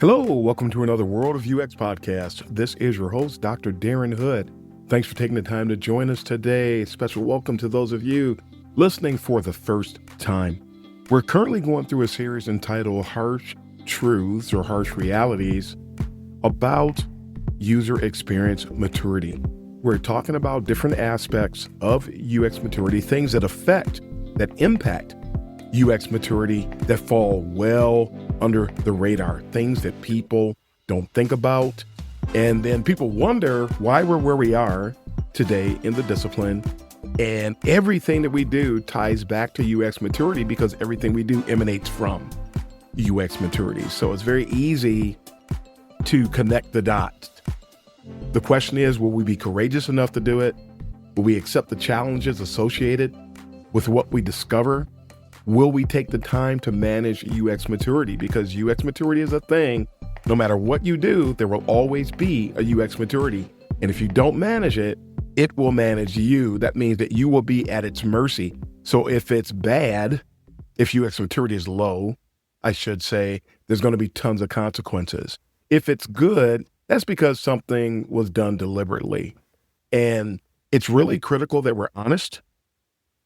Hello, welcome to another World of UX podcast. This is your host, Dr. Darren Hood. Thanks for taking the time to join us today. Special welcome to those of you listening for the first time. We're currently going through a series entitled Harsh Truths or Harsh Realities about user experience maturity. We're talking about different aspects of UX maturity, things that impact UX maturity that fall well under the radar, things that people don't think about. And then people wonder why we're where we are today in the discipline. And everything that we do ties back to UX maturity because everything we do emanates from UX maturity. So it's very easy to connect the dots. The question is, will we be courageous enough to do it? Will we accept the challenges associated with what we discover? Will we take the time to manage UX maturity? Because UX maturity is a thing. No matter what you do, there will always be a UX maturity. And if you don't manage it, it will manage you. That means that you will be at its mercy. So if it's bad, if UX maturity is low, I should say, there's going to be tons of consequences. If it's good, that's because something was done deliberately. And it's really critical that we're honest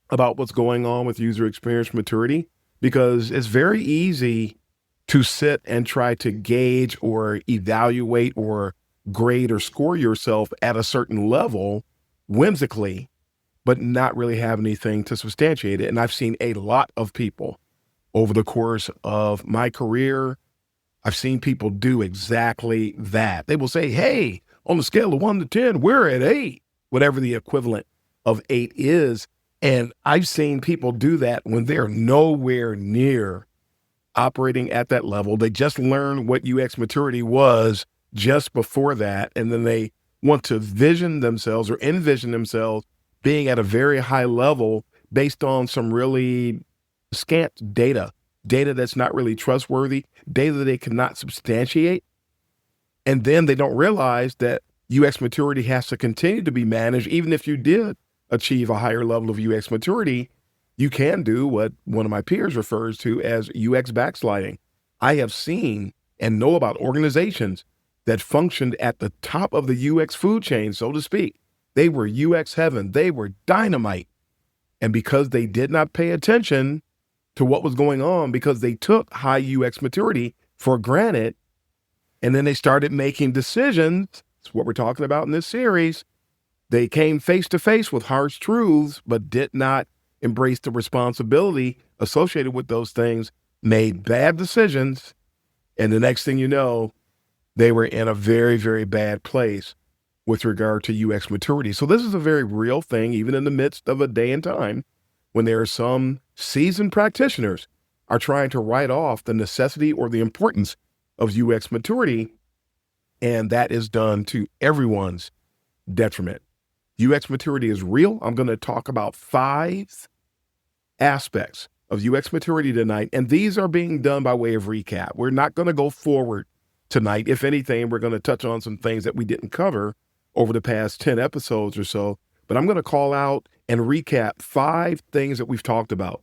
about what's going on with user experience maturity, because it's very easy to sit and try to gauge or evaluate or grade or score yourself at a certain level whimsically, but not really have anything to substantiate it. And I've seen a lot of people over the course of my career, I've seen people do exactly that. They will say, hey, on a scale of 1 to 10, we're at 8, whatever the equivalent of 8 is. And I've seen people do that when they're nowhere near operating at that level. They just learned what UX maturity was just before that. And then they want to envision themselves being at a very high level based on some really scant data that's not really trustworthy, data that they cannot substantiate. And then they don't realize that UX maturity has to continue to be managed. Even if you did achieve a higher level of UX maturity, you can do what one of my peers refers to as UX backsliding. I have seen and know about organizations that functioned at the top of the UX food chain, so to speak. They were UX heaven. They were dynamite. And because they did not pay attention to what was going on, because they took high UX maturity for granted, and then they started making decisions, that's what we're talking about in this series. They came face to face with harsh truths, but did not embrace the responsibility associated with those things, made bad decisions, and the next thing you know, they were in a very, very bad place with regard to UX maturity. So this is a very real thing, even in the midst of a day and time when there are some seasoned practitioners are trying to write off the necessity or the importance of UX maturity, and that is done to everyone's detriment. UX maturity is real. I'm going to talk about 5 aspects of UX maturity tonight, and these are being done by way of recap. We're not going to go forward tonight. If anything, we're going to touch on some things that we didn't cover over the past 10 episodes or so, but I'm going to call out and recap 5 things that we've talked about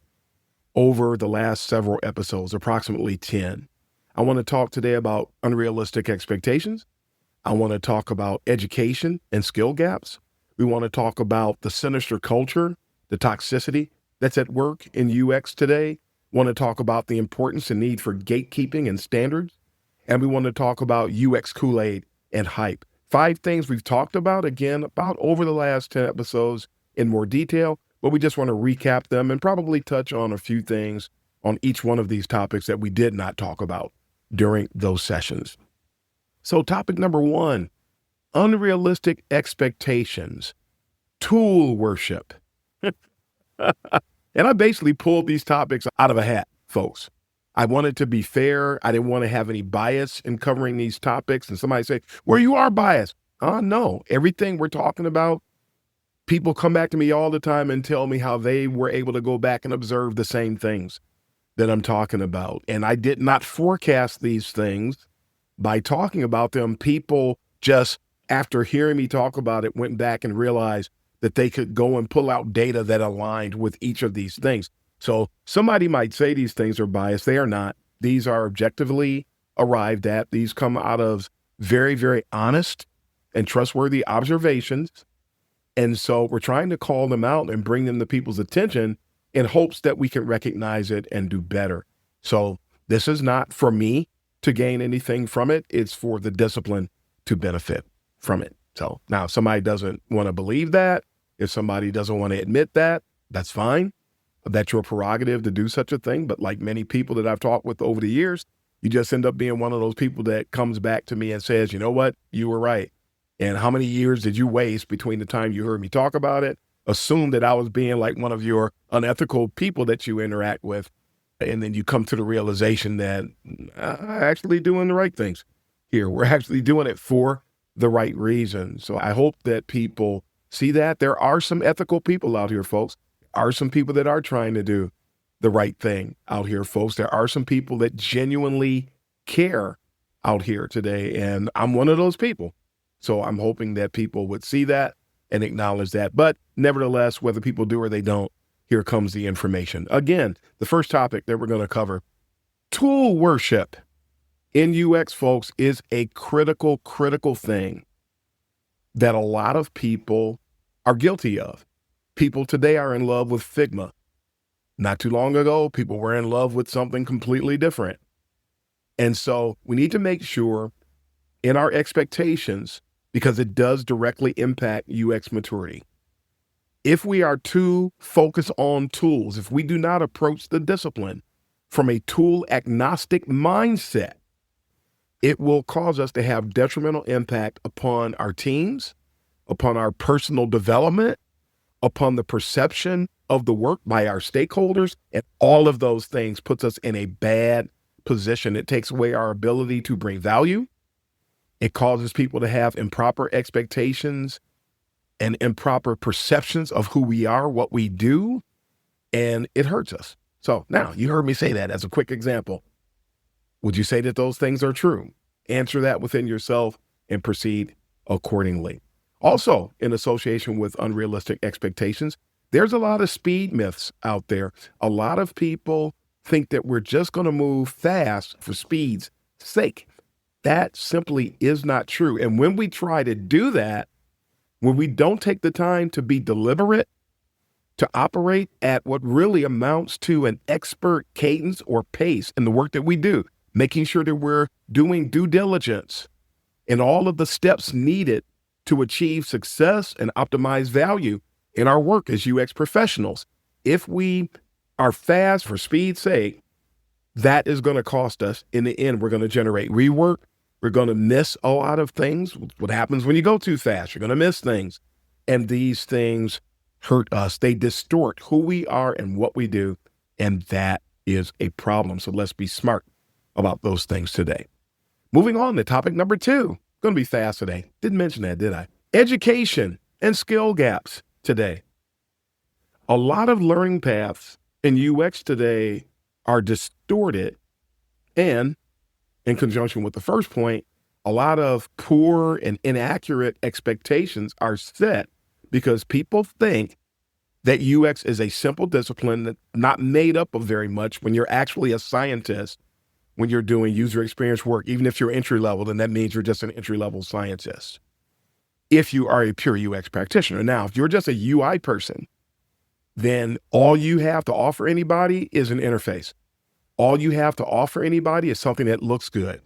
over the last several episodes, approximately 10. I want to talk today about unrealistic expectations. I want to talk about education and skill gaps. We want to talk about the sinister culture, the toxicity that's at work in UX today. We want to talk about the importance and need for gatekeeping and standards. And we want to talk about UX Kool-Aid and hype. 5 things we've talked about, again, about over the last 10 episodes in more detail, but we just want to recap them and probably touch on a few things on each one of these topics that we did not talk about during those sessions. So topic number 1, unrealistic expectations, tool worship. And I basically pulled these topics out of a hat, folks. I wanted to be fair. I didn't want to have any bias in covering these topics. And somebody say, well, you are biased. No, everything we're talking about, people come back to me all the time and tell me how they were able to go back and observe the same things that I'm talking about. And I did not forecast these things by talking about them. People just, after hearing me talk about it, went back and realized, that they could go and pull out data that aligned with each of these things. So somebody might say these things are biased. They are not. These are objectively arrived at. These come out of very, very honest and trustworthy observations. And so we're trying to call them out and bring them to people's attention in hopes that we can recognize it and do better. So this is not for me to gain anything from it. It's for the discipline to benefit from it. So now if somebody doesn't want to believe that, if somebody doesn't want to admit that, that's fine. That's your prerogative to do such a thing. But like many people that I've talked with over the years, you just end up being one of those people that comes back to me and says, you know what, you were right. And how many years did you waste between the time you heard me talk about it? Assume that I was being like one of your unethical people that you interact with. And then you come to the realization that I'm actually doing the right things here. We're actually doing it for the right reason. So I hope that people see that. There are some ethical people out here, folks. There are some people that are trying to do the right thing out here, folks. There are some people that genuinely care out here today. And I'm one of those people. So I'm hoping that people would see that and acknowledge that. But nevertheless, whether people do or they don't, here comes the information. Again, the first topic that we're going to cover, tool worship in UX, folks, is a critical thing that a lot of people are guilty of. People today are in love with Figma. Not too long ago, people were in love with something completely different. And so we need to make sure in our expectations, because it does directly impact UX maturity. If we are too focused on tools, if we do not approach the discipline from a tool agnostic mindset, it will cause us to have detrimental impact upon our teams, upon our personal development, upon the perception of the work by our stakeholders, and all of those things puts us in a bad position. It takes away our ability to bring value. It causes people to have improper expectations and improper perceptions of who we are, what we do, and it hurts us. So now you heard me say that as a quick example. Would you say that those things are true? Answer that within yourself and proceed accordingly. Also, in association with unrealistic expectations, there's a lot of speed myths out there. A lot of people think that we're just going to move fast for speed's sake. That simply is not true. And when we try to do that, when we don't take the time to be deliberate, to operate at what really amounts to an expert cadence or pace in the work that we do, making sure that we're doing due diligence and all of the steps needed to achieve success and optimize value in our work as UX professionals. If we are fast for speed's sake, that is going to cost us. In the end, we're going to generate rework. We're going to miss a lot of things. What happens when you go too fast? You're going to miss things. And these things hurt us. They distort who we are and what we do. And that is a problem. So let's be smart about those things today. Moving on to topic number 2. Going to be fast today. Didn't mention that, did I? Education and skill gaps today. A lot of learning paths in UX today are distorted, and in conjunction with the first point, a lot of poor and inaccurate expectations are set because people think that UX is a simple discipline that's not made up of very much when you're actually a scientist, when you're doing user experience work. Even if you're entry level, then that means you're just an entry level scientist. If you are a pure UX practitioner. Now, if you're just a UI person, then all you have to offer anybody is an interface. All you have to offer anybody is something that looks good.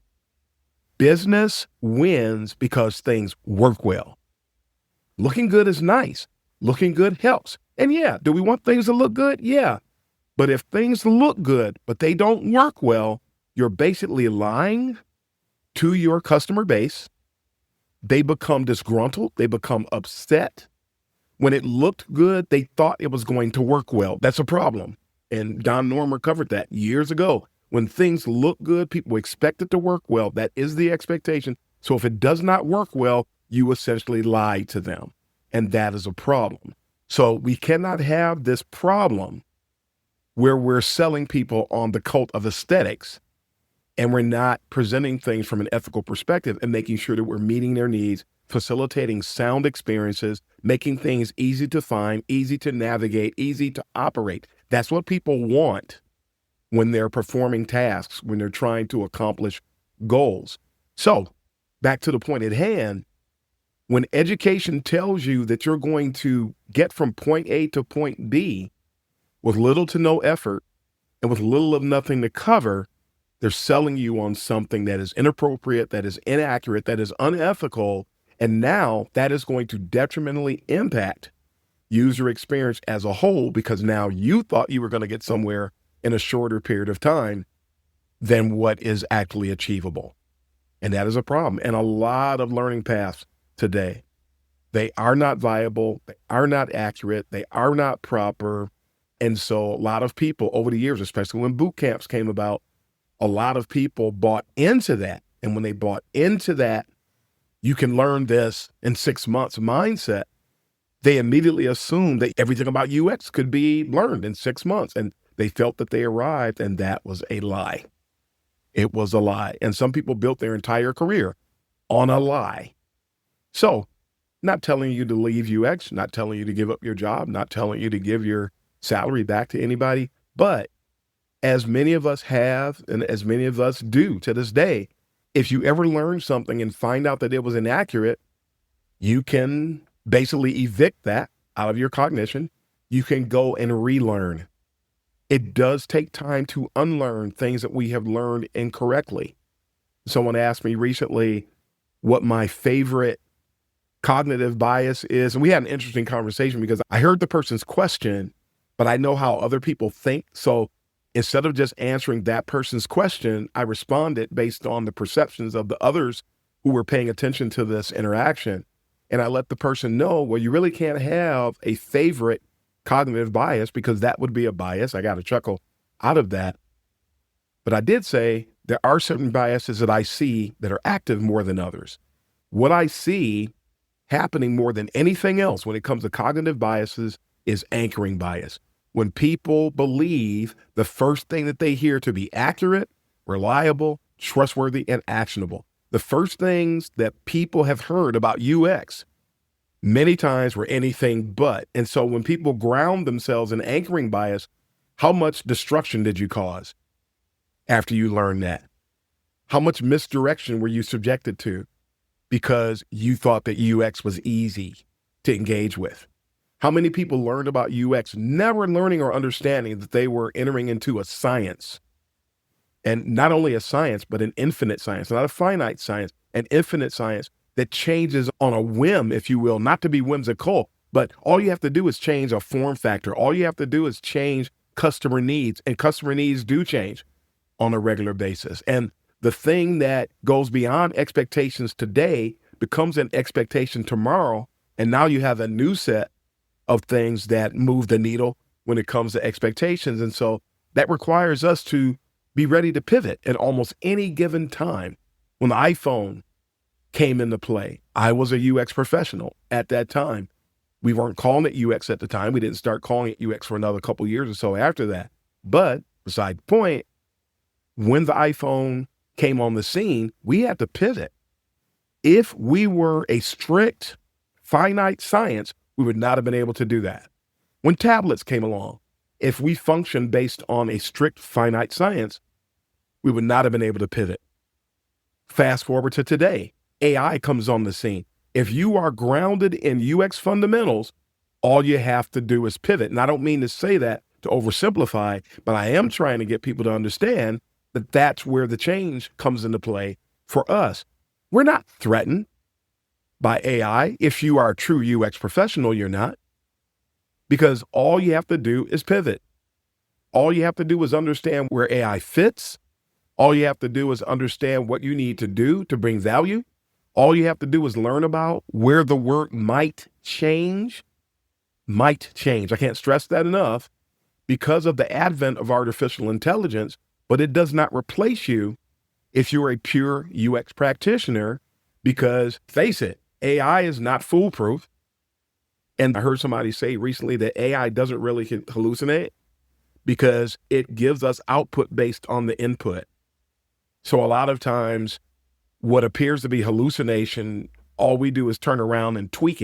Business wins because things work well. Looking good is nice. Looking good helps. And yeah, do we want things to look good? Yeah. But if things look good, but they don't work well, you're basically lying to your customer base. They become disgruntled. They become upset. When it looked good, they thought it was going to work well. That's a problem. And Don Normer covered that years ago. When things look good, people expect it to work well. That is the expectation. So if it does not work well, you essentially lie to them. And that is a problem. So we cannot have this problem where we're selling people on the cult of aesthetics and we're not presenting things from an ethical perspective and making sure that we're meeting their needs facilitating sound experiences, making things easy to find, easy to navigate, easy to operate. That's what people want when they're performing tasks, when they're trying to accomplish goals. So, back to the point at hand, when education tells you that you're going to get from point A to point B with little to no effort and with little of nothing to cover, they're selling you on something that is inappropriate, that is inaccurate, that is unethical, and now that is going to detrimentally impact user experience as a whole, because now you thought you were going to get somewhere in a shorter period of time than what is actually achievable. And that is a problem. And a lot of learning paths today, they are not viable, they are not accurate, they are not proper. And so a lot of people over the years, especially when boot camps came about, a lot of people bought into that. And when they bought into that, you can learn this in 6 months mindset, they immediately assumed that everything about UX could be learned in 6 months. And they felt that they arrived, and that was a lie. It was a lie. And some people built their entire career on a lie. So, not telling you to leave UX, not telling you to give up your job, not telling you to give your salary back to anybody, but as many of us have, and as many of us do to this day, if you ever learn something and find out that it was inaccurate, you can basically evict that out of your cognition. You can go and relearn. It does take time to unlearn things that we have learned incorrectly. Someone asked me recently what my favorite cognitive bias is. And we had an interesting conversation because I heard the person's question, but I know how other people think. So instead of just answering that person's question, I responded based on the perceptions of the others who were paying attention to this interaction. And I let the person know, well, you really can't have a favorite cognitive bias because that would be a bias. I got a chuckle out of that. But I did say there are certain biases that I see that are active more than others. What I see happening more than anything else when it comes to cognitive biases is anchoring bias. When people believe the first thing that they hear to be accurate, reliable, trustworthy, and actionable. The first things that people have heard about UX many times were anything but. And so when people ground themselves in anchoring bias, how much destruction did you cause after you learned that? How much misdirection were you subjected to because you thought that UX was easy to engage with? How many people learned about UX never learning or understanding that they were entering into a science? And not only a science, but an infinite science, not a finite science, an infinite science that changes on a whim, if you will, not to be whimsical, but all you have to do is change a form factor. All you have to do is change customer needs, and customer needs do change on a regular basis. And the thing that goes beyond expectations today becomes an expectation tomorrow. And now you have a new set of things that move the needle when it comes to expectations. And so that requires us to be ready to pivot at almost any given time. When the iPhone came into play, I was a UX professional at that time. We weren't calling it UX at the time. We didn't start calling it UX for another couple years or so after that. But beside the point, when the iPhone came on the scene, we had to pivot. If we were a strict finite science, we would not have been able to do that. When tablets came along, if we functioned based on a strict finite science, we would not have been able to pivot. Fast forward to today, AI comes on the scene. If you are grounded in UX fundamentals, all you have to do is pivot. And I don't mean to say that to oversimplify, but I am trying to get people to understand that that's where the change comes into play for us. We're not threatened by AI. If you are a true UX professional, you're not, because all you have to do is pivot. All you have to do is understand where AI fits. All you have to do is understand what you need to do to bring value. All you have to do is learn about where the work might change. Might change. I can't stress that enough because of the advent of artificial intelligence, but it does not replace you if you're a pure UX practitioner, because face it, AI is not foolproof. And I heard somebody say recently that AI doesn't really hallucinate because it gives us output based on the input. So a lot of times what appears to be hallucination all we do is turn around and tweak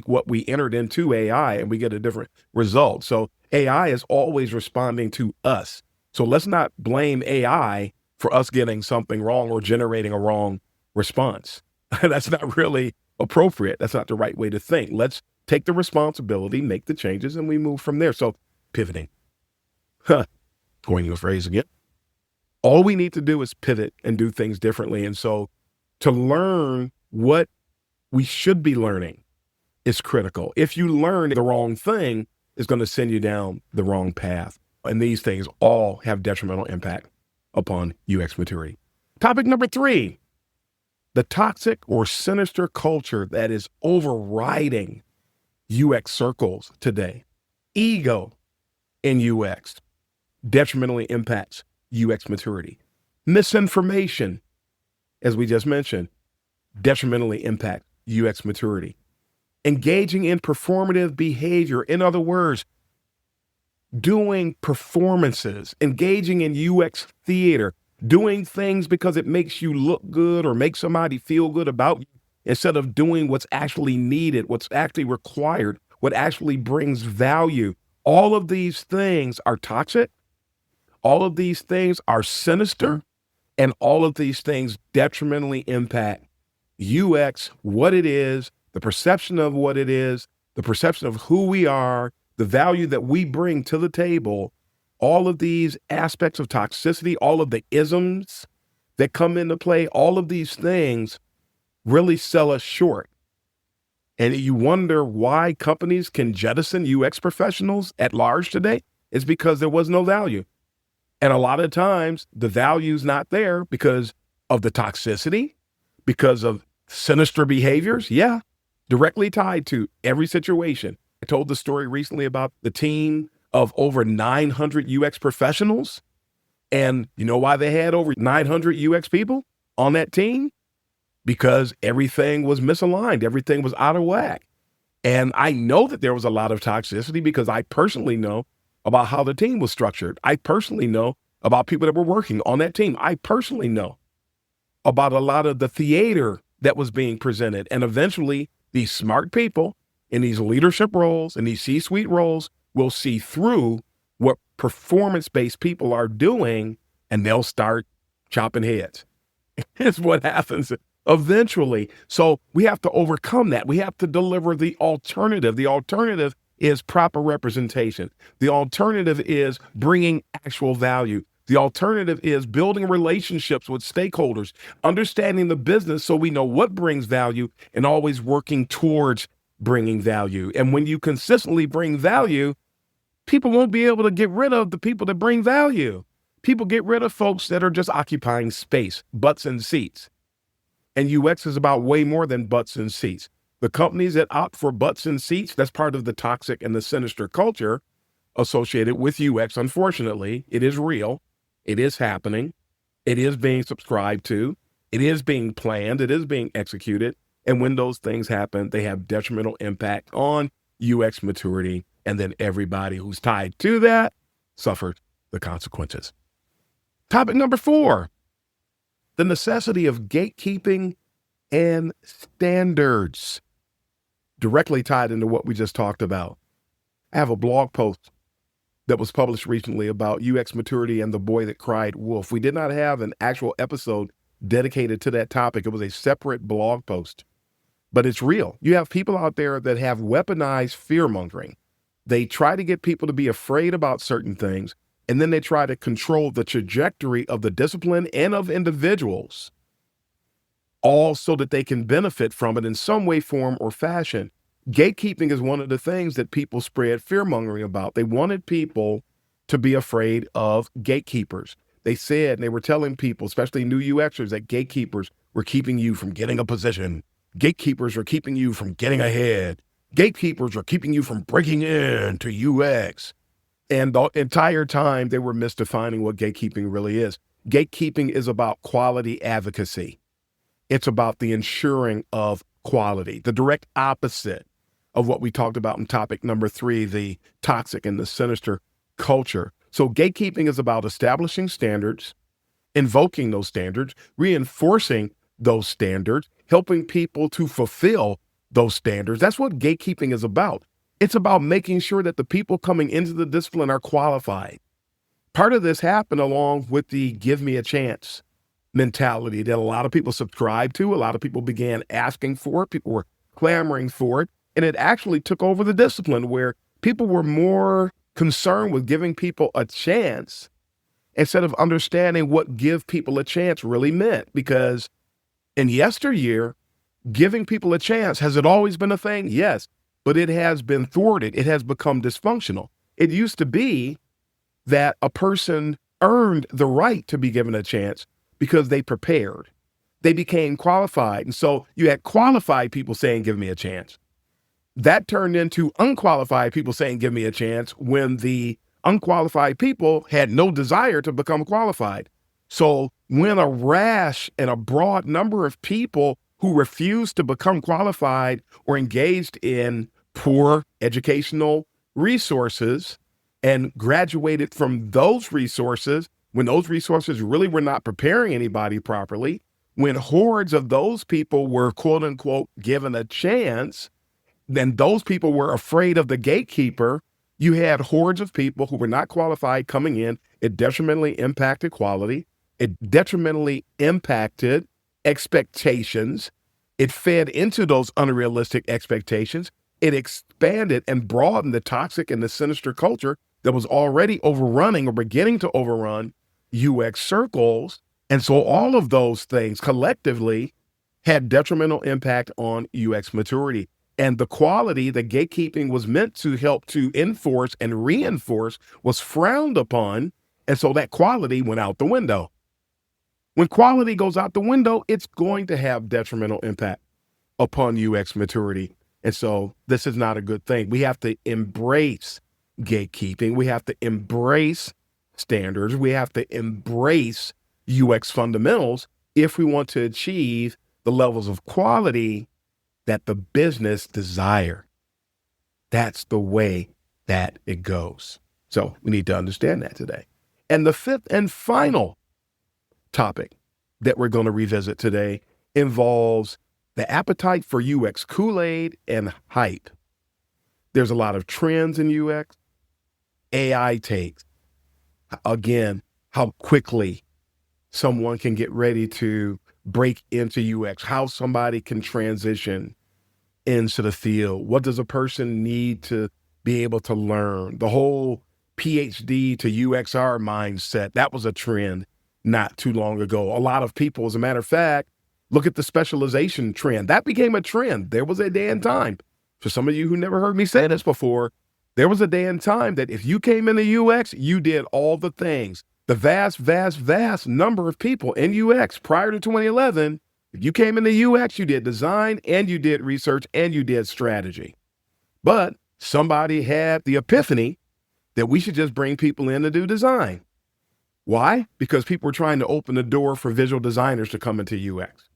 what we entered into AI, and we get a different result. So AI is always responding to us. So let's not blame AI for us getting something wrong or generating a wrong response. That's not really appropriate. That's not the right way to think. Let's take the responsibility, make the changes, and we move from there. So pivoting, coining a phrase again. All we need to do is pivot and do things differently. And so to learn what we should be learning is critical. If you learn the wrong thing, it's going to send you down the wrong path. And these things all have detrimental impact upon UX maturity. Topic number 3, the toxic or sinister culture that is overriding UX circles today. Ego in UX detrimentally impacts UX maturity. Misinformation, as we just mentioned, detrimentally impacts UX maturity. Engaging in performative behavior, in other words, doing performances, engaging in UX theater, doing things because it makes you look good or make somebody feel good about you, instead of doing what's actually needed, what's actually required, what actually brings value. All of these things are toxic. All of these things are sinister, and all of these things detrimentally impact UX, what it is, the perception of what it is, the perception of who we are, the value that we bring to the table. All of these aspects of toxicity, all of the isms that come into play, all of these things really sell us short. And you wonder why companies can jettison UX professionals at large today? It's because there was no value. And a lot of times the value's not there because of the toxicity, because of sinister behaviors. Yeah, directly tied to every situation. I told the story recently about the team of over 900 UX professionals. And you know why they had over 900 UX people on that team? Because everything was misaligned. Everything was out of whack. And I know that there was a lot of toxicity because I personally know about how the team was structured. I personally know about people that were working on that team. I personally know about a lot of the theater that was being presented. And eventually, these smart people in these leadership roles and these C-suite roles will see through what performance-based people are doing, and they'll start chopping heads. It's what happens eventually. So we have to overcome that. We have to deliver the alternative. The alternative is proper representation. The alternative is bringing actual value. The alternative is building relationships with stakeholders, understanding the business so we know what brings value, and always working towards bringing value. And when you consistently bring value, people won't be able to get rid of the people that bring value. People get rid of folks that are just occupying space, butts and seats. And UX is about way more than butts and seats. The companies that opt for butts and seats, that's part of the toxic and the sinister culture associated with UX. Unfortunately, it is real. It is happening. It is being subscribed to. It is being planned. It is being executed. And when those things happen, they have detrimental impact on UX maturity. And then everybody who's tied to that suffers the consequences. Topic number 4, the necessity of gatekeeping and standards, directly tied into what we just talked about. I have a blog post that was published recently about UX maturity and the boy that cried wolf. We did not have an actual episode dedicated to that topic. It was a separate blog post, but it's real. You have people out there that have weaponized fear-mongering. They try to get people to be afraid about certain things, and then they try to control the trajectory of the discipline and of individuals, all so that they can benefit from it in some way, form, or fashion. Gatekeeping is one of the things that people spread fear-mongering about. They wanted people to be afraid of gatekeepers. They said, and they were telling people, especially new UXers, that gatekeepers were keeping you from getting a position. Gatekeepers are keeping you from getting ahead. Gatekeepers are keeping you from breaking into UX. And the entire time they were misdefining what gatekeeping really is. Gatekeeping is about quality advocacy. It's about the ensuring of quality, the direct opposite of what we talked about in topic number 3, the toxic and the sinister culture. So gatekeeping is about establishing standards, invoking those standards, reinforcing those standards, helping people to fulfill those standards. That's what gatekeeping is about. It's about making sure that the people coming into the discipline are qualified. Part of this happened along with the give me a chance mentality that a lot of people subscribed to. A lot of people began asking for it. People were clamoring for it. And it actually took over the discipline where people were more concerned with giving people a chance instead of understanding what give people a chance really meant. Because in yesteryear, giving people a chance, has it always been a thing? Yes, but it has been thwarted. It has become dysfunctional. It used to be that a person earned the right to be given a chance because they prepared. They became qualified. And so you had qualified people saying, give me a chance. That turned into unqualified people saying, give me a chance, when the unqualified people had no desire to become qualified. So when a rash and a broad number of people who refused to become qualified or engaged in poor educational resources and graduated from those resources, when those resources really were not preparing anybody properly, when hordes of those people were quote unquote given a chance, then those people were afraid of the gatekeeper. You had hordes of people who were not qualified coming in. It detrimentally impacted quality. It detrimentally impacted expectations. It fed into those unrealistic expectations. It expanded and broadened the toxic and the sinister culture that was already overrunning or beginning to overrun UX circles. And so all of those things collectively had detrimental impact on UX maturity. And the quality that gatekeeping was meant to help to enforce and reinforce was frowned upon. And so that quality went out the window. When quality goes out the window, it's going to have detrimental impact upon UX maturity. And so this is not a good thing. We have to embrace gatekeeping. We have to embrace standards. We have to embrace UX fundamentals if we want to achieve the levels of quality that the business desire. That's the way that it goes. So we need to understand that today. And the fifth and final topic that we're going to revisit today involves the appetite for UX Kool-Aid and hype. There's a lot of trends in UX. AI takes, again, how quickly someone can get ready to break into UX, how somebody can transition into the field. What does a person need to be able to learn? The whole PhD to UXR mindset, that was a trend not too long ago. A lot of people, as a matter of fact, look at the specialization trend. That became a trend. There was a day and time. For some of you who never heard me say this before, there was a day and time that if you came into UX, you did all the things. The vast number of people in UX prior to 2011, if you came into UX, you did design and you did research and you did strategy. But somebody had the epiphany that we should just bring people in to do design. Why? Because people were trying to open the door for visual designers to come into UX.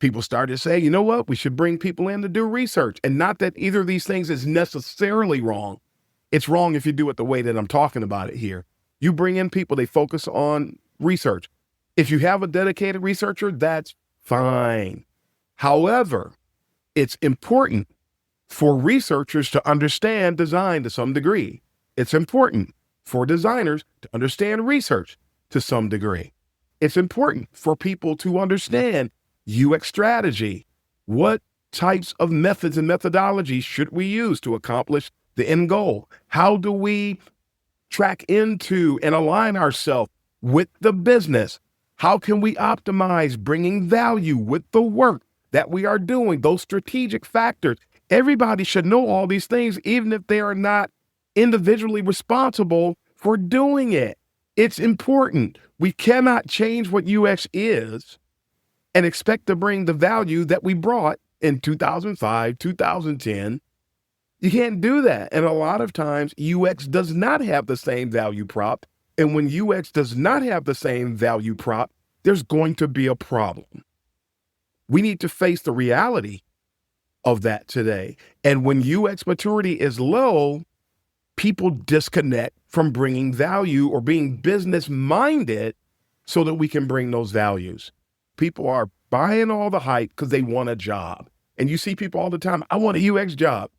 People started to say, you know what, we should bring people in to do research. And not that either of these things is necessarily wrong. It's wrong if you do it the way that I'm talking about it here. You bring in people, they focus on research. If you have a dedicated researcher, that's fine. However, it's important for researchers to understand design to some degree. It's important for designers to understand research to some degree. It's important for people to understand UX strategy. What types of methods and methodologies should we use to accomplish the end goal? How do we track into and align ourselves with the business? How can we optimize bringing value with the work that we are doing? Those strategic factors. Everybody should know all these things, even if they are not individually responsible for doing it. It's important. We cannot change what UX is and expect to bring the value that we brought in 2005, 2010. You can't do that. And a lot of times UX does not have the same value prop. And when UX does not have the same value prop, there's going to be a problem. We need to face the reality of that today. And when UX maturity is low, people disconnect from bringing value or being business minded so that we can bring those values. People are buying all the hype because they want a job. And you see people all the time, I want a UX job.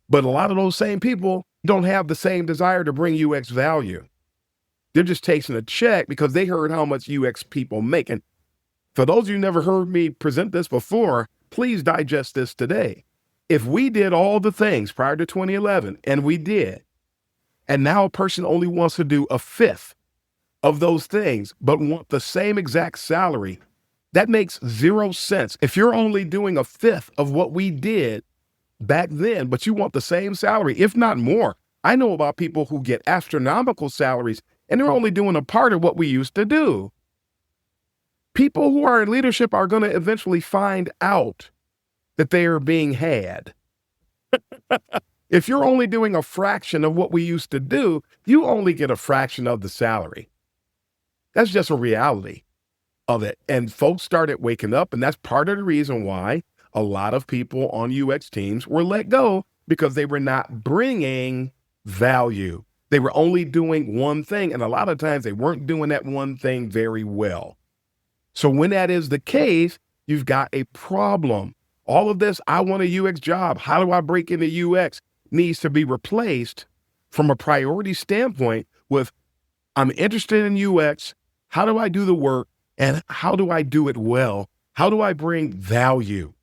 But a lot of those same people don't have the same desire to bring UX value. They're just chasing a check because they heard how much UX people make. And for those of you who never heard me present this before, please digest this today. If we did all the things prior to 2011, and we did, and now a person only wants to do a fifth of those things, but want the same exact salary, that makes zero sense. If you're only doing a fifth of what we did back then, but you want the same salary, if not more. I know about people who get astronomical salaries and they're only doing a part of what we used to do. People who are in leadership are going to eventually find out that they are being had. If you're only doing a fraction of what we used to do, you only get a fraction of the salary. That's just a reality of it. And folks started waking up, and that's part of the reason why a lot of people on UX teams were let go, because they were not bringing value. They were only doing one thing, and a lot of times they weren't doing that one thing very well. So when that is the case, you've got a problem. All of this, I want a UX job, how do I break into UX, needs to be replaced from a priority standpoint with, I'm interested in UX, how do I do the work, and how do I do it well? How do I bring value?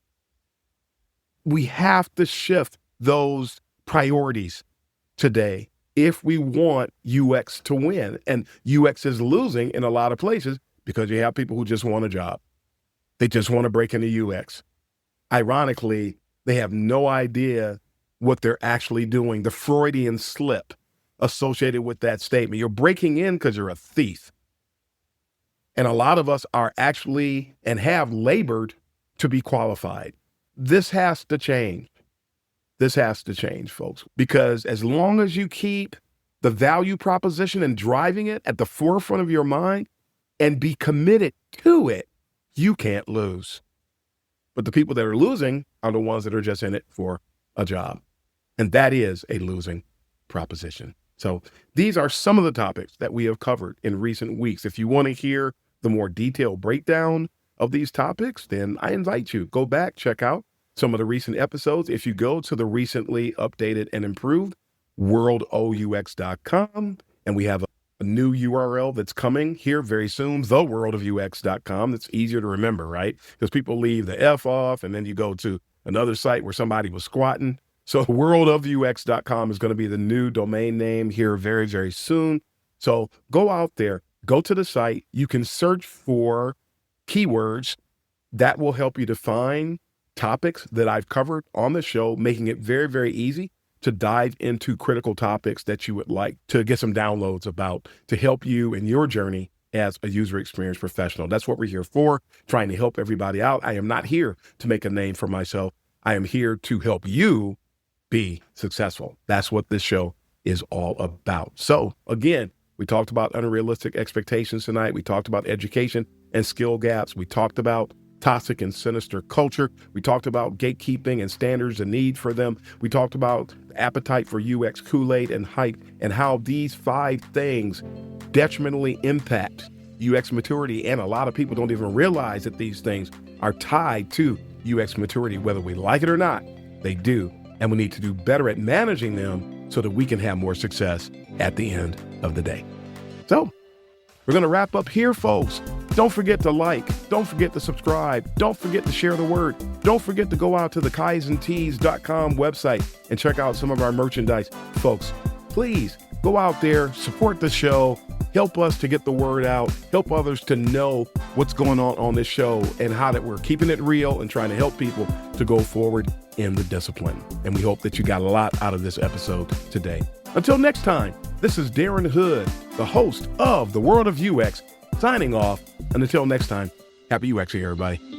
We have to shift those priorities today if we want UX to win. And UX is losing in a lot of places because you have people who just want a job. They just want to break into UX. Ironically, they have no idea what they're actually doing, the Freudian slip associated with that statement. You're breaking in because you're a thief. And a lot of us are actually and have labored to be qualified. This has to change. This has to change, folks, because as long as you keep the value proposition and driving it at the forefront of your mind and be committed to it, you can't lose. But the people that are losing are the ones that are just in it for a job. And that is a losing proposition. So these are some of the topics that we have covered in recent weeks. If you want to hear the more detailed breakdown of these topics, then I invite you, go back, check out some of the recent episodes. If you go to the recently updated and improved worldofux.com, and we have a new URL that's coming here very soon, theworldofux.com. It's easier to remember, right? Because people leave the F off and then you go to another site where somebody was squatting. So worldofux.com is going to be the new domain name here very, very soon. So go out there, go to the site. You can search for keywords that will help you define topics that I've covered on the show, making it very, very easy to dive into critical topics that you would like to get some downloads about to help you in your journey as a user experience professional. That's what we're here for, trying to help everybody out. I am not here to make a name for myself. I am here to help you be successful. That's what this show is all about. So again, we talked about unrealistic expectations tonight. We talked about education and skill gaps. We talked about toxic and sinister culture. We talked about gatekeeping and standards and need for them. We talked about appetite for UX Kool-Aid and hype, and how these 5 things detrimentally impact UX maturity. And a lot of people don't even realize that these things are tied to UX maturity, whether we like it or not, they do. And we need to do better at managing them so that we can have more success at the end of the day. So we're going to wrap up here, folks. Don't forget to like, don't forget to subscribe, don't forget to share the word. Don't forget to go out to the kaizentees.com website and check out some of our merchandise. Folks, please go out there, support the show, help us to get the word out, help others to know what's going on this show and how that we're keeping it real and trying to help people to go forward in the discipline. And we hope that you got a lot out of this episode today. Until next time, this is Darren Hood, the host of The World of UX, signing off. And until next time, happy UX here, everybody.